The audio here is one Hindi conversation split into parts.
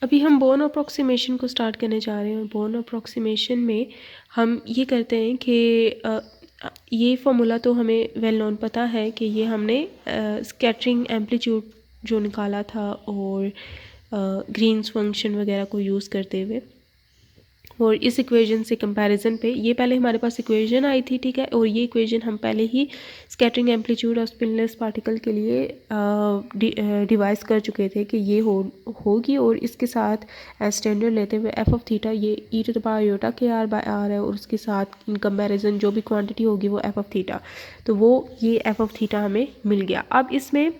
अभी हम बोर्न अप्रॉक्सीमेशन को स्टार्ट करने जा रहे हैं। बोर्न अप्रॉक्सीमेशन में हम ये करते हैं कि ये फॉर्मूला तो हमें वेल नोन पता है कि ये हमने स्कैटरिंग एम्पलीट्यूड जो निकाला था और ग्रीन्स फंक्शन वगैरह को यूज़ करते हुए, और इस इक्वेशन से कंपैरिजन पे ये पहले हमारे पास इक्वेशन आई थी, ठीक है, और ये इक्वेशन हम पहले ही स्कैटरिंग एम्पलीट्यूड ऑफ स्पिनलेस पार्टिकल के लिए डिवाइस कर चुके थे कि ये होगी, और इसके साथ एज स्टैंडर्ड लेते हुए एफ ऑफ थीटा ये ई टू द पावर योटा के आर बाय आर है, और उसके साथ इन कंपैरिजन जो भी क्वांटिटी होगी वो एफ ऑफ थीटा, तो वो ये एफ ऑफ थीटा हमें मिल गया। अब इसमें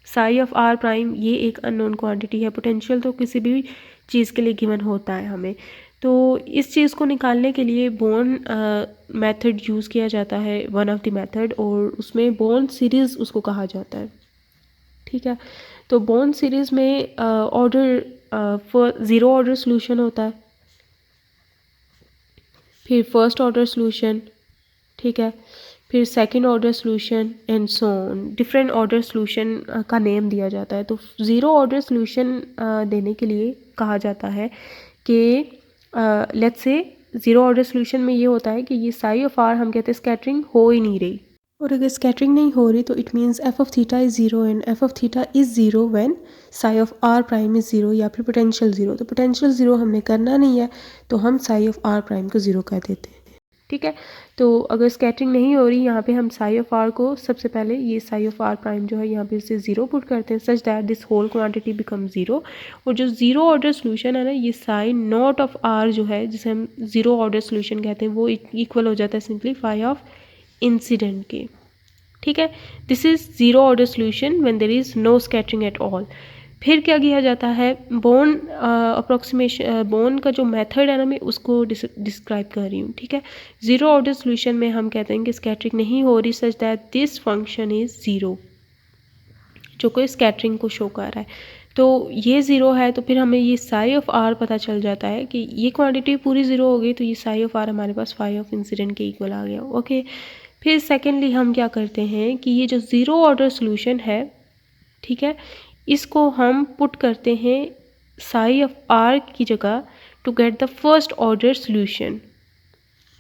साई ऑफ आर प्राइम ये एक अननोन क्वांटिटी है। पोटेंशियल तो किसी भी चीज़ के लिए गिवन होता है हमें, तो इस चीज़ को निकालने के लिए बोर्न मेथड यूज़ किया जाता है, वन ऑफ द मेथड, और उसमें बोर्न सीरीज़ उसको कहा जाता है, ठीक है। तो बोर्न सीरीज़ में ऑर्डर ज़ीरो ऑर्डर सोल्यूशन होता है, फिर फर्स्ट ऑर्डर सोल्यूशन, ठीक है, फिर second order solution and so on. Different order solution का नेम दिया जाता है। तो ज़ीरो ऑर्डर सोल्यूशन देने के लिए कहा जाता है कि let's say zero order solution में ये होता है कि ये साई ऑफ आर हम कहते हैं स्कैटरिंग हो ही नहीं रही, और अगर स्कैटरिंग नहीं हो रही तो it means F of theta is zero and F of theta is zero when psi of R prime is zero, या फिर पोटेंशियल ज़ीरो। तो पोटेंशियल ज़ीरो हमने करना नहीं है, तो हम साई ऑफ आर प्राइम को ज़ीरो कर देते हैं, ठीक है। तो अगर स्कैटरिंग नहीं हो रही, यहाँ पे हम साई ऑफ आर को सबसे पहले ये साई ऑफ आर प्राइम जो है यहाँ पे इसे ज़ीरो पुट करते हैं, such that this whole quantity become zero. और जो ज़ीरो ऑर्डर सोल्यूशन है ना, ये साई नॉट ऑफ आर जो है जिसे हम ज़ीरो ऑर्डर सोल्यूशन कहते हैं, वो इक्वल हो जाता है सिंपली फाई ऑफ इंसिडेंट के, ठीक है। This is zero order solution when there is no scattering at all. फिर क्या किया जाता है, बोर्न अप्रॉक्सीमेशन, बोर्न का जो मेथड है ना, मैं उसको डिस्क्राइब कर रही हूँ, ठीक है। ज़ीरो ऑर्डर सोल्यूशन में हम कहते हैं कि स्कैटरिंग नहीं हो रही सच that this function is zero, जो कोई स्कैटरिंग को शो कर रहा है। तो ये ज़ीरो है, तो फिर हमें ये साई ऑफ आर पता चल जाता है कि ये क्वांटिटी पूरी ज़ीरो हो गई, तो ये साई ऑफ आर हमारे पास फाई ऑफ इंसिडेंट के इक्वल आ गया, ओके। फिर सेकेंडली हम क्या करते हैं कि ये जो ज़ीरो ऑर्डर सोल्यूशन है, ठीक है, इसको हम पुट करते हैं साई ऑफ आर की जगह to get the first order solution,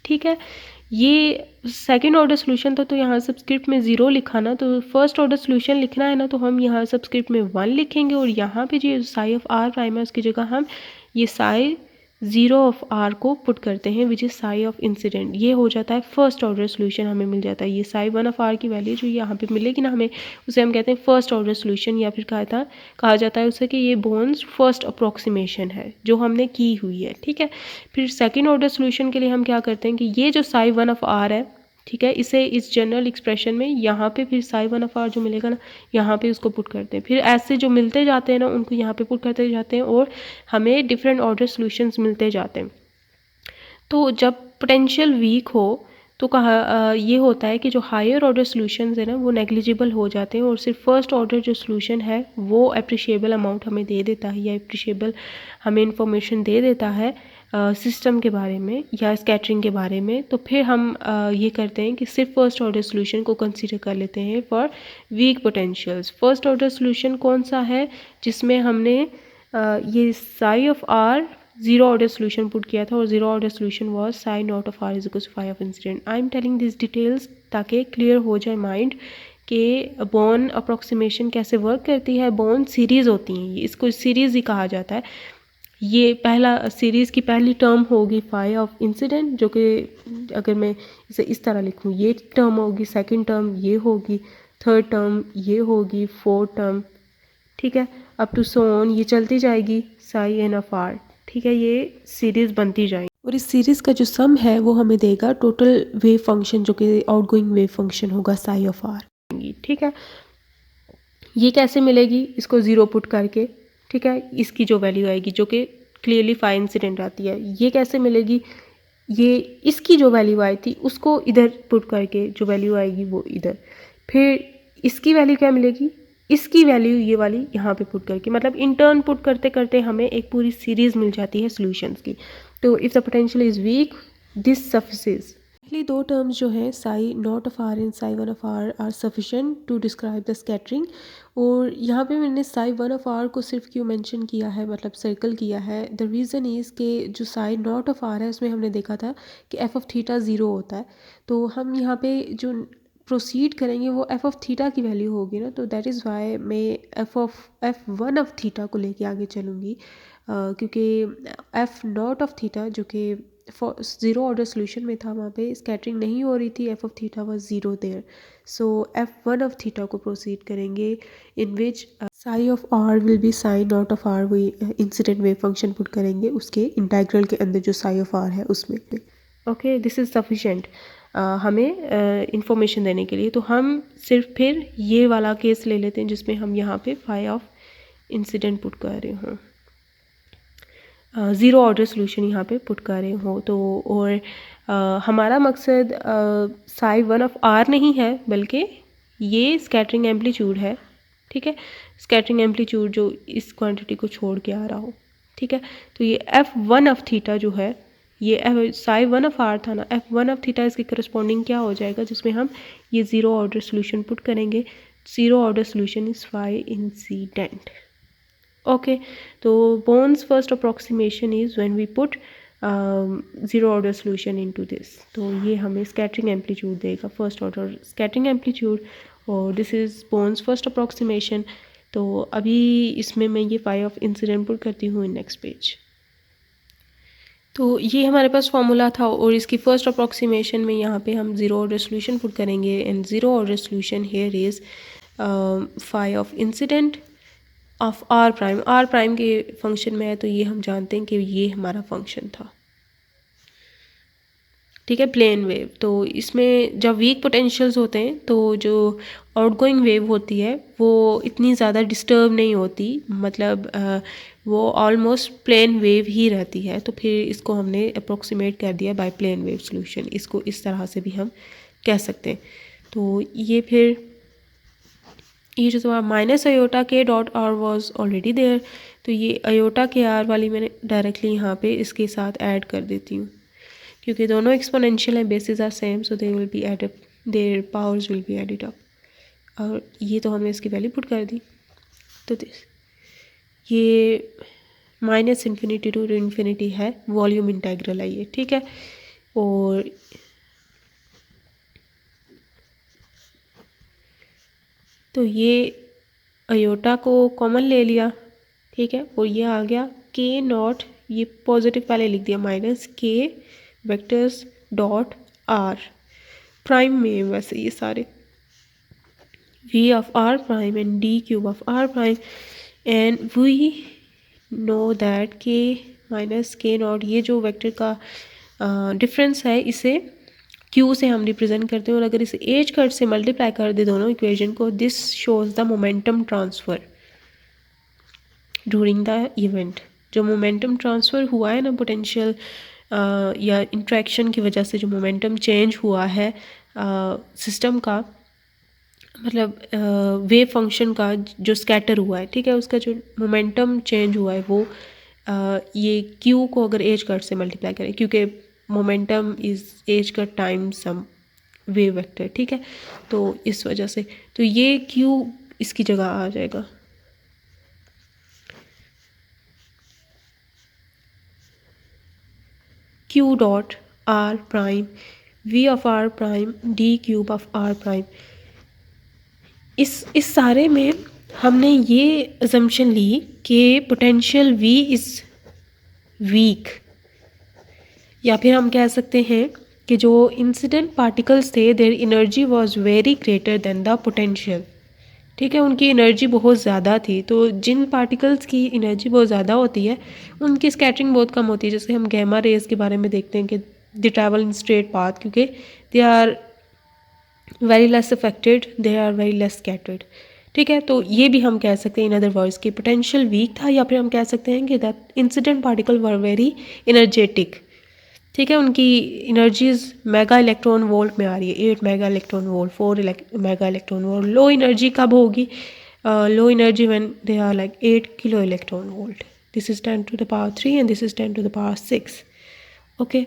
ठीक है। ये सेकंड ऑर्डर सोल्यूशन तो यहाँ सबस्क्रिप्ट में ज़ीरो लिखा ना, तो फर्स्ट ऑर्डर सोल्यूशन लिखना है ना, तो हम यहाँ सबस्क्रिप्ट में वन लिखेंगे, और यहाँ पे जो साई ऑफ आर प्राइम है उसकी जगह हम ये साई ज़ीरो ऑफ आर को पुट करते हैं which is sigh of incident. ये हो जाता है फर्स्ट ऑर्डर सोल्यूशन, हमें मिल जाता है ये साई वन ऑफ आर की वैल्यू जो यहाँ पे मिलेगी ना हमें, उसे हम कहते हैं फर्स्ट ऑर्डर सोल्यूशन, या फिर कहा जाता है उसे कि ये बोर्न्स फर्स्ट अप्रॉक्सीमेशन है जो हमने की हुई है, ठीक है। फिर सेकेंड ऑर्डर सोल्यूशन के लिए हम क्या करते हैं कि ये जो साई वन ऑफ आर है, ठीक है, इसे इस जनरल एक्सप्रेशन में यहाँ पे फिर साई वन ऑफ आर जो मिलेगा ना, यहाँ पे उसको पुट करते हैं। फिर ऐसे जो मिलते जाते हैं ना उनको यहाँ पे पुट करते जाते हैं, और हमें डिफरेंट ऑर्डर सॉल्यूशंस मिलते जाते हैं। तो जब पोटेंशियल वीक हो तो ये होता है कि जो हायर ऑर्डर सॉल्यूशंस है ना वो नेग्लिजिबल हो जाते हैं, और सिर्फ फर्स्ट ऑर्डर जो सॉल्यूशन है वो अप्रिशिएबल अमाउंट हमें दे देता है, या अप्रिशिएबल हमें इंफॉर्मेशन दे देता है सिस्टम के बारे में या स्कैटरिंग के बारे में। तो फिर हम ये करते हैं कि सिर्फ फर्स्ट ऑर्डर सॉल्यूशन को कंसीडर कर लेते हैं for weak potentials. First order solution कौन सा है, जिसमें हमने ये psi of R zero order solution put किया था, और zero order solution was psi naught of R is equal to phi of incident. I am telling this details ताकि क्लियर हो जाए माइंड कि बोर्न अप्रॉक्सीमेशन कैसे वर्क करती है। बोर्न सीरीज़ होती हैं, ये इसको सीरीज़ ही कहा जाता है। ये पहला सीरीज़ की पहली टर्म होगी फाई ऑफ इंसिडेंट, जो कि अगर मैं इसे इस तरह लिखूँ, ये टर्म होगी, सेकंड टर्म ये होगी, थर्ड टर्म ये होगी, फोर्थ टर्म, ठीक है, अप टू सो ऑन, ये चलती जाएगी साई एन ऑफ आर, ठीक है, ये सीरीज़ बनती जाएगी। और इस सीरीज़ का जो सम है वो हमें देगा टोटल वेव फंक्शन, जो कि आउटगोइंग वेव फंक्शन होगा साई ऑफ आर, ठीक है। ये कैसे मिलेगी, इसको ज़ीरो पुट करके, ठीक है, इसकी जो वैल्यू आएगी जो कि क्लियरली फाई इंसिडेंट आती है। ये कैसे मिलेगी, ये इसकी जो वैल्यू आई थी उसको इधर पुट करके जो वैल्यू आएगी वो इधर, फिर इसकी वैल्यू क्या मिलेगी, इसकी वैल्यू ये वाली यहाँ पे पुट करके, मतलब इन टर्न पुट करते करते हमें एक पूरी सीरीज़ मिल जाती है सॉल्यूशंस की। तो if the potential is weak this suffices, basically दो टर्म्स जो हैं psi naught of r and psi one of r sufficient to describe the scattering. और यहाँ पे मैंने साई वन ऑफ आर को सिर्फ क्यों मेंशन किया है, मतलब सर्कल किया है, द रीज़न इज़ के जो साई नॉट ऑफ आर है उसमें हमने देखा था कि एफ ऑफ थीटा ज़ीरो होता है। तो हम यहाँ पे जो प्रोसीड करेंगे वो एफ ऑफ थीटा की वैल्यू होगी ना, तो दैट इज़ वाई मैं एफ वन ऑफ थीटा को लेके आगे चलूँगी, क्योंकि एफ नॉट ऑफ थीटा जो कि ज़ीरो ऑर्डर सोल्यूशन में था वहाँ पे स्कैटरिंग नहीं हो रही थी, f of theta was zero there. So f one of theta को प्रोसीड करेंगे in which psi of r will be psi naught of r, वही इंसिडेंट वेव फंक्शन पुट करेंगे उसके इंटीग्रल के अंदर जो साई ऑफ आर है उसमें। ओके, दिस इज़ सफिशेंट हमें इंफॉर्मेशन देने के लिए। तो हम सिर्फ फिर ये वाला केस ले लेते हैं जिसमें हम यहाँ पे फाई ऑफ इंसिडेंट पुट कर रहे हों, ज़ीरो ऑर्डर सोल्यूशन यहाँ पे पुट कर रहे हो। तो और हमारा मकसद साई वन ऑफ आर नहीं है, बल्कि ये स्कैटरिंग एम्पलीट्यूड है, ठीक है, स्कैटरिंग एम्पलीट्यूड जो इस क्वांटिटी को छोड़ के आ रहा हो, ठीक है। तो ये एफ वन ऑफ थीटा जो है, ये साई वन ऑफ आर था ना, एफ वन ऑफ थीटा इसके करस्पॉन्डिंग क्या हो जाएगा, जिसमें हम ये ज़ीरो ऑर्डर सोल्यूशन पुट करेंगे। Zero order solution is phi incident. Okay, so Bohn's first approximation is when we put zero order solution into this, तो ये हमें scattering amplitude देगा, first order scattering amplitude, और this is Bohn's first approximation। तो अभी इसमें मैं ये phi of incident पुट करती हूँ in next page। तो ये हमारे पास फॉर्मूला था और इसकी फर्स्ट अप्रॉक्सीमेशन में यहाँ पे हम ज़ीरो ऑर्डर सोल्यूशन पुट करेंगे, and zero order solution here is phi of incident of R prime के फंक्शन में है, तो ये हम जानते हैं कि ये हमारा फंक्शन था, ठीक है, प्लेन वेव। तो इसमें जब वीक पोटेंशियल्स होते हैं तो जो आउटगोइंग वेव होती है वो इतनी ज़्यादा डिस्टर्ब नहीं होती, मतलब वो ऑलमोस्ट प्लेन वेव ही रहती है। तो फिर इसको हमने अप्रोक्सीमेट कर दिया बाय प्लेन वेव सोल्यूशन, इसको इस तरह से भी हम कह सकते हैं। तो ये फिर ये जो तुम्हारा minus iota K dot R was already there, तो ये अयोटा के आर वाली मैंने डायरेक्टली यहाँ पे इसके साथ ऐड कर देती हूँ, क्योंकि दोनों एक्सपोनेंशियल हैं, basis are same, so they will be add up, their powers will be added up. और ये तो हमने इसकी वैल्यू पुट कर दी। तो ये माइनस इन्फिनिटी टू इन्फिनिटी है, वॉल्यूम इंटेग्रल है ये, ठीक है। और तो ये अयोटा को कॉमन ले लिया, ठीक है, और ये आ गया के नॉट, ये पॉजिटिव पहले लिख दिया, माइनस के वेक्टर्स डॉट आर प्राइम में वैसे ये सारे V of R prime and D cube of R prime, and we know that K minus K naught, ये जो वेक्टर का डिफरेंस है इसे Q से हम रिप्रेजेंट करते हैं, और अगर इसे एज कट से मल्टीप्लाई कर दे दोनों इक्वेशन को, this shows the momentum transfer during the event. जो मोमेंटम ट्रांसफ़र हुआ है ना पोटेंशियल या इंट्रैक्शन की वजह से जो मोमेंटम चेंज हुआ है सिस्टम का, मतलब वेव फंक्शन का जो स्कैटर हुआ है, ठीक है, उसका जो मोमेंटम चेंज हुआ है वो ये Q को अगर एज कट से मल्टीप्लाई करें, क्योंकि momentum is h cut time some wave vector, ठीक है, तो इस वजह से तो ये Q इसकी जगह आ जाएगा। Q dot R prime V of R prime D cube of R prime. इस सारे में हमने ये अजम्पशन ली कि पोटेंशियल V इज़ वीक, या फिर हम कह सकते हैं कि जो इंसिडेंट पार्टिकल्स थे their energy was very greater than the potential, ठीक है, उनकी एनर्जी बहुत ज़्यादा थी। तो जिन पार्टिकल्स की एनर्जी बहुत ज़्यादा होती है उनकी स्कैटरिंग बहुत कम होती है, जैसे हम गैमा रेज के बारे में देखते हैं कि they travel in straight path, क्योंकि they are very less affected, they are very less scattered, ठीक है। तो ये भी हम कह सकते हैं इन अदर वर्ड्स कि पोटेंशियल वीक था, या फिर हम कह सकते हैं कि that incident particle were very energetic, ठीक है, उनकी एनर्जीज मेगा इलेक्ट्रॉन वोल्ट में आ रही है, 8 mega electron volt, 4 mega electron volt. Low energy कब होगी? Low energy when they are like 8 kilo electron volt, this is 10 to the power 3 and this is 10 to the power 6, okay,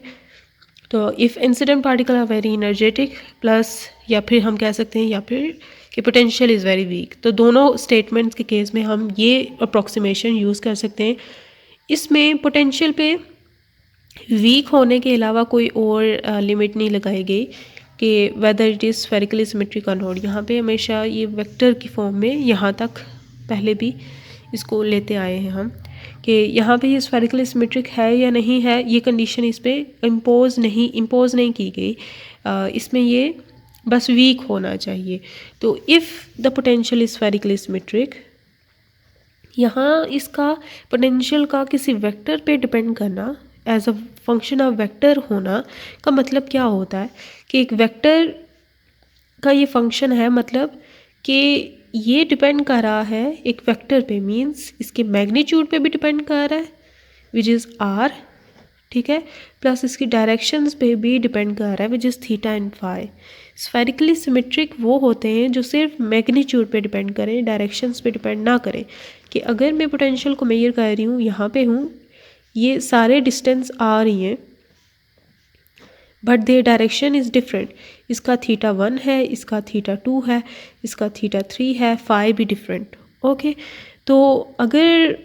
तो if incident particle are very energetic plus, या फिर हम कह सकते हैं या फिर कि पोटेंशियल इज़ वेरी वीक, तो दोनों स्टेटमेंट्स के केस में हम ये अप्रॉक्सीमेशन यूज़ कर सकते हैं। इसमें पोटेंशियल पे वीक होने के अलावा कोई और लिमिट नहीं लगाई गई कि whether it is spherically symmetric और नॉट। यहाँ पे हमेशा ये वेक्टर की फॉर्म में यहाँ तक पहले भी इसको लेते आए हैं हम कि यहाँ पे ये स्फेरिकली सिमेट्रिक है या नहीं है, ये कंडीशन इस पर इम्पोज नहीं की गई। इसमें ये बस वीक होना चाहिए। तो if the potential is spherically symmetric, यहाँ इसका पोटेंशियल का किसी वेक्टर पे डिपेंड करना, as a function of vector होना का मतलब क्या होता है कि एक वेक्टर का ये फंक्शन है, मतलब कि ये डिपेंड कर रहा है एक वेक्टर पे, मींस इसके मैग्नीट्यूड पे भी डिपेंड कर रहा है विच इज़ आर, ठीक है, प्लस इसकी डायरेक्शंस पे भी डिपेंड कर रहा है which is theta and phi. Spherically symmetric वो होते हैं जो सिर्फ मैग्नीट्यूड पे डिपेंड करें, डायरेक्शंस पे डिपेंड ना करें। कि अगर मैं पोटेंशियल को मेजर कर रही हूँ, यहाँ पे हूँ, ये सारे डिस्टेंस आ रही हैं, but their direction is different. इसका थीटा 1 है, इसका थीटा 2 है, इसका थीटा 3 है, फाई भी डिफरेंट। ओके, तो अगर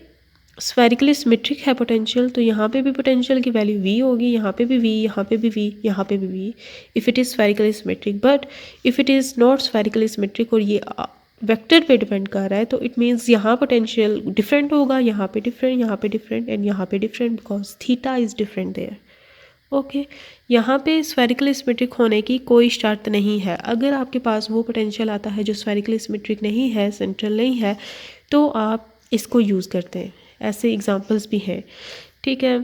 स्फेरिकली सिमेट्रिक है पोटेंशियल, तो यहाँ पे भी पोटेंशियल की वैल्यू v होगी, यहाँ पे भी v, यहाँ पे भी v, यहाँ पे भी v, if it is spherically symmetric. But if it is not spherically symmetric और ये वेक्टर पे डिपेंड कर रहा है, तो इट मीन्स यहाँ पोटेंशियल डिफरेंट होगा, यहाँ पे डिफरेंट, यहाँ पे डिफरेंट एंड यहाँ पे different, because theta is different there. Okay, यहाँ पे स्फेरिकली सिमेट्रिक होने की कोई शर्त नहीं है। अगर आपके पास वो पोटेंशियल आता है जो स्फेरिकली सिमेट्रिक नहीं है, सेंट्रल नहीं है, तो आप इसको यूज़ करते हैं। ऐसे एग्जांपल्स भी हैं, ठीक है।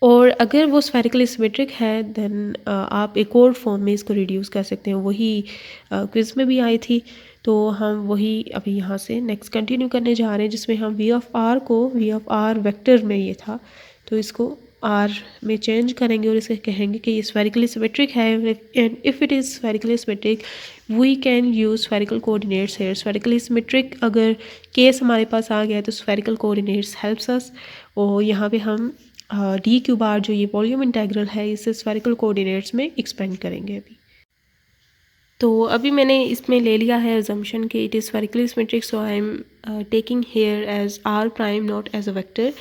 और अगर वो स्फेरिकली सिमेट्रिक है, देन आप एक और फॉर्म में इसको रिड्यूस कर सकते हैं। वही क्विज़ में भी आई थी, तो हम वही अभी यहाँ से नेक्स्ट कंटिन्यू करने जा रहे हैं, जिसमें हम वी ऑफ आर को, वी ऑफ आर वेक्टर में ये था, तो इसको आर में चेंज करेंगे और इसे कहेंगे कि ये स्फेरिकली सिमेट्रिक है, and if it is spherically symmetric we can use spherical coordinates here. Spherically symmetric अगर केस हमारे पास आ गया है, तो स्फेरिकल कोऑर्डिनेट्स हेल्प्स अस। और यहाँ पे हम डी क्यू बार जो ये वॉल्यूम इंटेग्रल है, इसे स्फेरिकल कोऑर्डिनेट्स में एक्सपेंड करेंगे अभी। तो अभी मैंने इसमें ले लिया है अजम्पशन कि it is spherically symmetric, so I am taking here as R prime naught as a vector.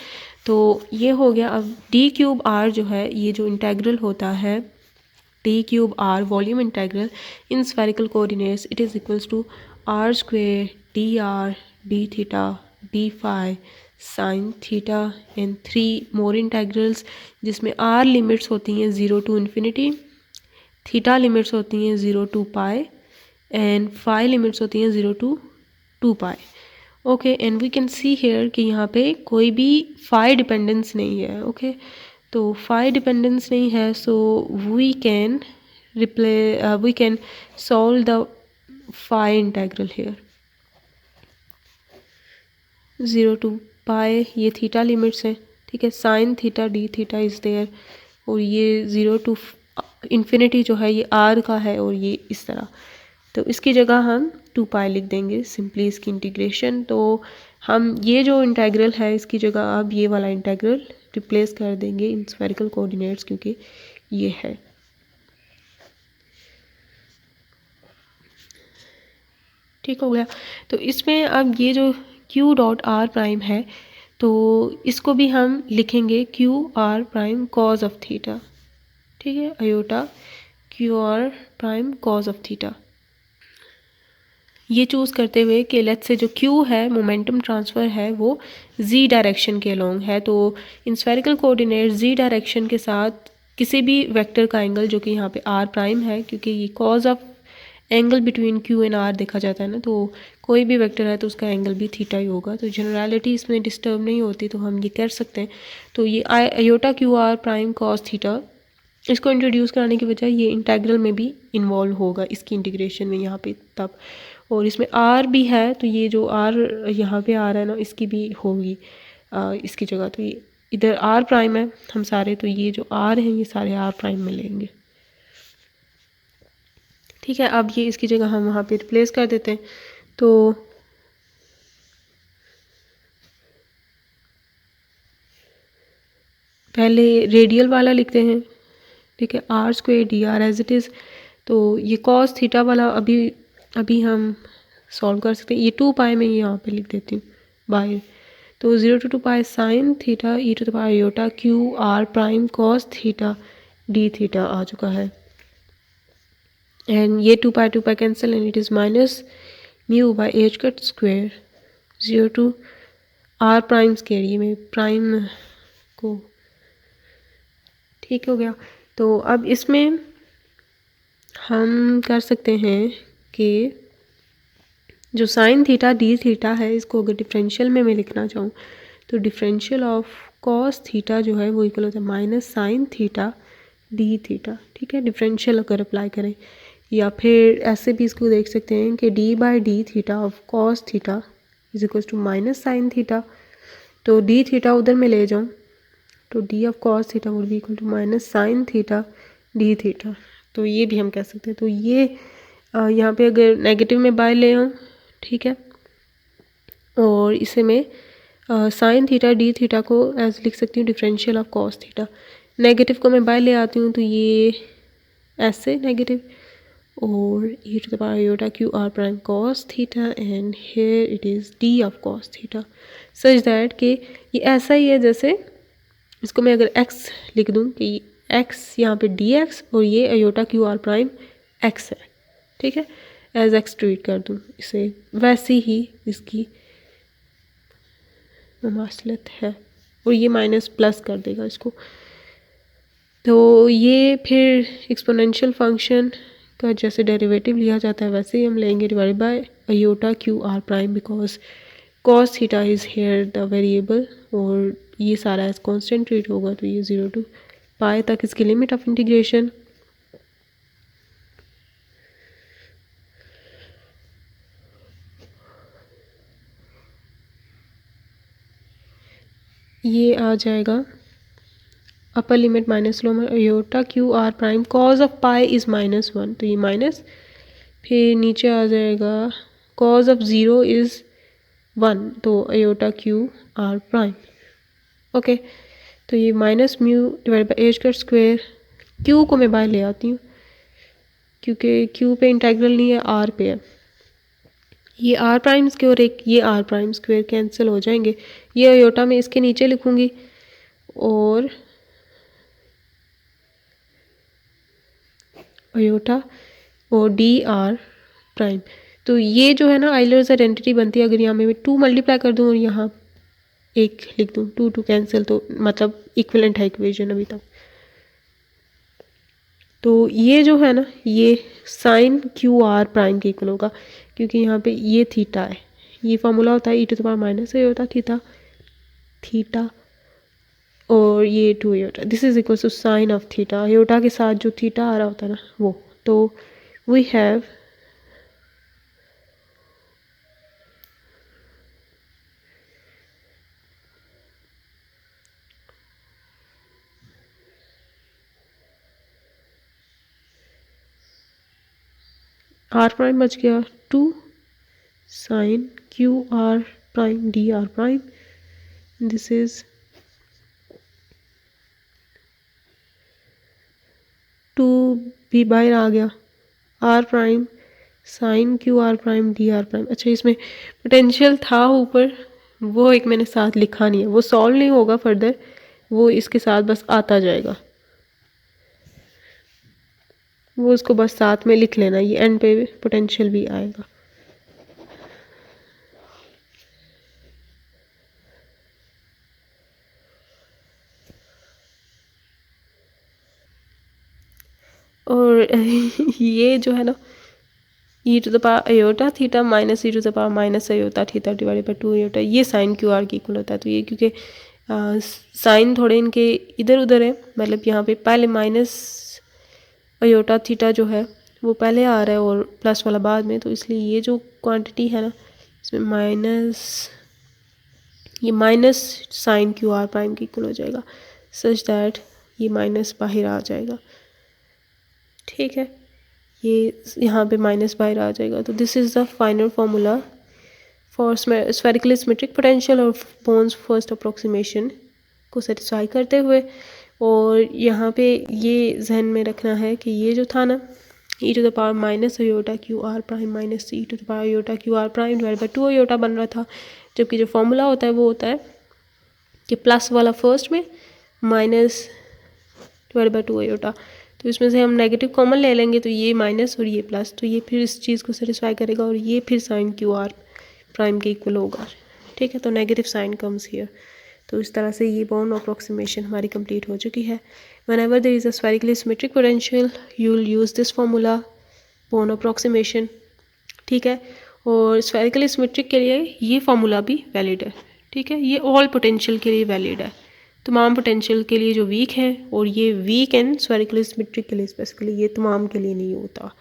तो ये हो गया। अब डी क्यूब आर जो है, ये जो इंटेग्रल होता है D cube R volume integral in spherical coordinates, it is equals to R square D R D theta D phi sine theta and 3 more integrals, जिसमें आर लिमिट्स होती हैं 0 टू इन्फिनिटी, थीटा लिमिट्स होती हैं 0 to pi and phi limits होती हैं 0 to 2 pi. Okay, and we can see here कि यहाँ पे कोई भी फाई डिपेंडेंस नहीं है। ओके, तो फाई डिपेंडेंस नहीं है, so we can we can solve the phi integral here. 0 to pi ये थीटा लिमिट्स हैं, ठीक है, sine theta D theta is there, और ये 0 टू इन्फिनिटी जो है ये आर का है, और ये इस तरह। तो इसकी जगह हम 2 पाई लिख देंगे सिंपली इसकी इंटीग्रेशन। तो हम ये जो इंटेग्रल है इसकी जगह अब ये वाला इंटेग्रल रिप्लेस कर देंगे इन स्फेरिकल कोऑर्डिनेट्स, क्योंकि ये है। ठीक हो गया। तो इसमें अब ये जो क्यू डॉट आर प्राइम है, तो इसको भी हम लिखेंगे Q are prime cos of theta, ठीक है, iota Q are prime cos of theta. ये चूज़ करते हुए कि लेट्स से जो क्यू है, मोमेंटम ट्रांसफ़र है, वो जी डायरेक्शन के अलोंग है। तो in spherical coordinate Z direction के साथ किसी भी वेक्टर का एंगल, जो कि यहाँ पे आर प्राइम है, क्योंकि ये cos of angle between Q and R देखा जाता है ना, तो कोई भी वेक्टर है तो उसका एंगल भी थीटा ही होगा। तो जनरलिटी इसमें डिस्टर्ब नहीं होती, तो हम ये कर सकते हैं। तो ये iota Q are prime cos theta, इसको इंट्रोड्यूस कराने की वजह ये इंटेग्रल में भी इन्वॉल्व होगा, इसकी इंटीग्रेशन में यहाँ पे तब। और इसमें आर भी है, तो ये जो आर यहाँ पे आ रहा है ना, इसकी भी होगी इसकी जगह। तो ये इधर आर प्राइम है हम सारे, तो ये जो आर हैं ये सारे आर प्राइम में लेंगे, ठीक है। अब ये इसकी जगह हम वहाँ पे रिप्लेस कर देते हैं। तो पहले रेडियल वाला लिखते हैं, ठीक है, R square D R as it is. तो ये कॉस थीटा वाला अभी हम सॉल्व कर सकते हैं। ये 2 पाई में यहाँ पे लिख देती हूँ बाय। तो 0 to 2 pi sine theta e to the power iota Q R prime cos theta D theta आ चुका है। एंड ये 2 pi cancel and it is minus mu by h cut square 0 to r prime square, ये मैं प्राइम को ठीक हो गया। तो अब इसमें हम कर सकते हैं कि जो साइन थीटा डी थीटा है, इसको अगर डिफरेंशियल में मैं लिखना चाहूँ तो डिफरेंशियल ऑफ कॉस थीटा जो है वो इक्वल होता है minus sine theta D theta. ठीक है, डिफरेंशियल अगर अप्लाई करें, या फिर ऐसे भी इसको देख सकते हैं कि D by D theta of cos theta is equal to minus sine theta. तो डी थीटा उधर में ले जाऊँ तो D of cos theta would be equal to minus sine theta D theta. तो ये भी हम कह सकते हैं। तो ये यहाँ पे अगर नेगेटिव में बाय ले आऊँ, ठीक है, और इसे मैं साइन थीटा डी थीटा को एज लिख सकती हूँ differential of cos theta. Negative को मैं बाय ले आती हूँ तो ये ऐसे नेगेटिव और e to the power iota Q R prime cos theta and here it is D of cos theta such that कि ये ऐसा ही है जैसे इसको मैं अगर x लिख दूँ कि x यहाँ पे dx और ये iota Q R prime x है। ठीक है, एज x ट्रीट कर दूँ इसे, वैसी ही इसकी मुमासलत है और ये माइनस प्लस कर देगा इसको। तो ये फिर एक्सपोनेंशियल फंक्शन का जैसे डेरिवेटिव लिया जाता है वैसे ही हम लेंगे divide by iota Q R prime because cos theta is here the variable और ये सारा एज कांस्टेंट ट्रीट होगा। तो ये 0 to पाई तक इसकी लिमिट ऑफ इंटीग्रेशन। ये आ जाएगा upper limit minus lower iota Q R prime cos of pi is -1, तो ये माइनस, फिर नीचे आ जाएगा कॉज ऑफ 0 इज़ 1, तो iota Q R prime. Okay, तो ये minus mu divide by H cut square, Q को मैं बाहर ले आती हूँ क्योंकि क्यू पे इंटेग्रल नहीं है, आर पे है। ये आर प्राइम स्क्वेयर और एक ये आर प्राइम स्क्वेयर कैंसिल हो जाएंगे। ये आयोटा में इसके नीचे लिखूँगी और आयोटा और डी आर प्राइम। तो ये जो है ना आइलर्स आइडेंटिटी बनती है। अगर यहाँ में 2 मल्टीप्लाई कर दूँ और यहाँ 1 लिख दूँ, 2 कैंसिल, तो मतलब इक्विवेलेंट है इक्वेशन अभी तक। तो ये जो है ना ये साइन क्यू आर प्राइम के इक्वल होगा क्योंकि यहाँ पे ये थीटा है। ये फार्मूला होता है e to the power minus iota theta और ये 2 iota, this is equal to sine of theta. Iota के साथ जो थीटा आ रहा होता है ना वो, तो वी हैव आर प्राइम बच गया 2 sine Q are prime D R prime, this is 2 भी बाहर आ गया, R prime sine Q are prime D R prime. अच्छा, इसमें पोटेंशियल था ऊपर, वो एक मैंने साथ लिखा नहीं है, वो सॉल्व नहीं होगा फर्दर, वो इसके साथ बस आता जाएगा, वो उसको बस साथ में लिख लेना, ये एंड पे पोटेंशियल भी आएगा। और ये जो है ना e to the power iota theta minus e to the power minus iota theta divided by 2 iota, ये साइन क्यू आर की इक्वल होता है। तो ये क्योंकि साइन थोड़े इनके इधर उधर है, मतलब यहाँ पे पहले माइनस आयोटा थीटा जो है वो पहले आ रहा है और प्लस वाला बाद में, तो इसलिए ये जो क्वांटिटी है ना इसमें ये minus sine Q are prime की इक्वल हो जाएगा सच दैट ये माइनस बाहर आ जाएगा। ठीक है, ये यहाँ पे माइनस बाहर आ जाएगा। तो this is the final formula for spherically symmetric potential और बोन्स फर्स्ट अप्रोक्सीमेशन को सेटिस्फाई करते हुए और यहाँ पे ये जहन में रखना है कि ये जो था ना e to the power minus iota Q R prime minus e to the power iota Q R prime divide by 2 iota बन रहा था, जबकि जो फॉर्मूला होता है वो होता है कि प्लस वाला फर्स्ट में माइनस डिवाइड बाई 2 आयोटा, तो इसमें से हम नेगेटिव कॉमन ले लेंगे तो ये माइनस और ये प्लस, तो ये फिर इस चीज़ को सेटिस्फाई करेगा और ये फिर साइन क्यू आर प्राइम के इक्वल होगा। ठीक है, तो नेगेटिव साइन कम्स हियर। तो इस तरह से ये बोर्न अप्रोक्सीमेशन हमारी कंप्लीट हो चुकी है। Whenever there is a spherically symmetric potential you will use this formula Born approximation. ठीक है, और स्फेरिकली सिमेट्रिक के लिए ये फार्मूला भी वैलिड है। ठीक है, ये ऑल पोटेंशियल के लिए वैलिड है, तमाम पोटेंशियल के लिए जो वीक है, और ये वीक एंड स्फेरिकली सिमेट्रिक के लिए स्पेसिफिकली, ये तमाम के लिए नहीं होता।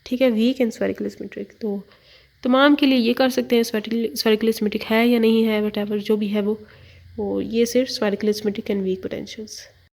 ठीक है, वीक एंड स्फेरिकली सिमेट्रिक, तो तमाम के लिए ये कर सकते हैं स्फेरिकली सिमेट्रिक है या नहीं है, वट एवर जो भी है वो, और ये सिर्फ spherically symmetric and weak potentials.